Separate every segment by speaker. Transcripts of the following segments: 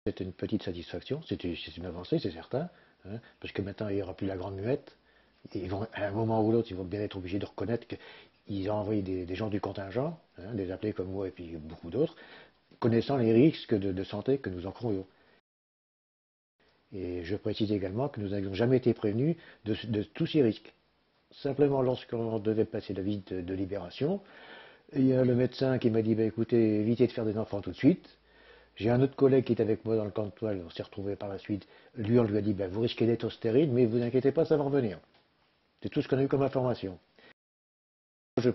Speaker 1: C'était une petite satisfaction, c'est une avancée, c'est certain, hein, parce que maintenant il n'y aura plus la grande muette. Et ils vont, à un moment ou l'autre, ils vont bien être obligés de reconnaître qu'ils ont envoyé des gens du contingent, hein, des appelés comme moi et puis beaucoup d'autres, connaissant les risques de santé que nous encourions. Et je précise également que nous n'avions jamais été prévenus de tous ces risques. Simplement, lorsqu'on devait passer la visite de libération, il y a le médecin qui m'a dit bah, écoutez, évitez de faire des enfants tout de suite. J'ai un autre collègue qui est avec moi dans le camp de toile, on s'est retrouvé par la suite. Lui, on lui a dit bah, vous risquez d'être stérile, mais vous inquiétez pas, ça va revenir. C'est tout ce qu'on a eu comme information.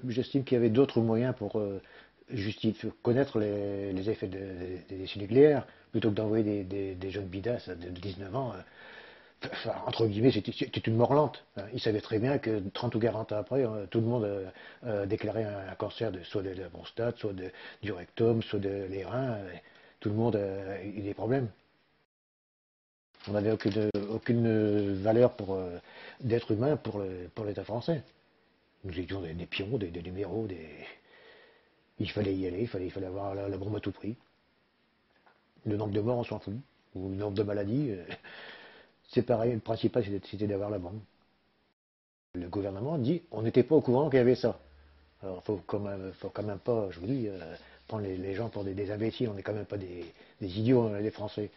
Speaker 1: J'estime qu'il y avait d'autres moyens pour connaître les effets des déchets nucléaires, plutôt que d'envoyer des jeunes bidasses de 19 ans. Enfin, entre guillemets, c'était une mort lente, hein. Ils savaient très bien que 30 ou 40 ans après, tout le monde déclarait un cancer soit de la prostate, soit du rectum, soit des reins. Tout le monde a eu des problèmes. On n'avait aucune valeur d'être humain pour l'État français. Nous étions des pions, des numéros, il fallait y aller, il fallait avoir la bombe à tout prix. Le nombre de morts, on s'en fout. Ou le nombre de maladies, c'est pareil, le principal c'était d'avoir la bombe. Le gouvernement dit on n'était pas au courant qu'il y avait ça. Alors faut quand même pas, je vous dis, prendre les gens pour des imbéciles, on n'est quand même pas des idiots, les Français.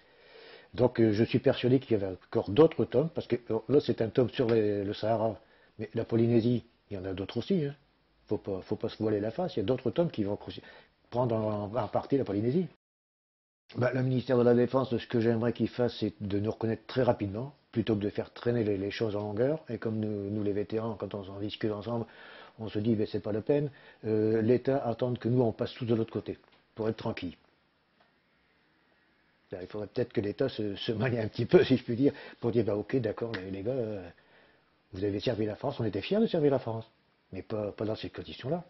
Speaker 1: Donc je suis persuadé qu'il y avait encore d'autres tomes, parce que là c'est un tome sur le Sahara, mais la Polynésie, il y en a d'autres aussi, hein. Faut pas se voiler la face, il y a d'autres tomes qui vont prendre en partie la Polynésie. Bah, le ministère de la Défense, ce que j'aimerais qu'il fasse, c'est de nous reconnaître très rapidement, plutôt que de faire traîner les choses en longueur. Et comme nous les vétérans, quand on en discute ensemble, on se dit, ben, c'est pas la peine. L'État attend que nous, on passe tous de l'autre côté, pour être tranquille. Là, il faudrait peut-être que l'État se malie un petit peu, si je puis dire, pour dire, bah, ok, d'accord, les gars, vous avez servi la France, on était fiers de servir la France, mais pas dans ces conditions-là.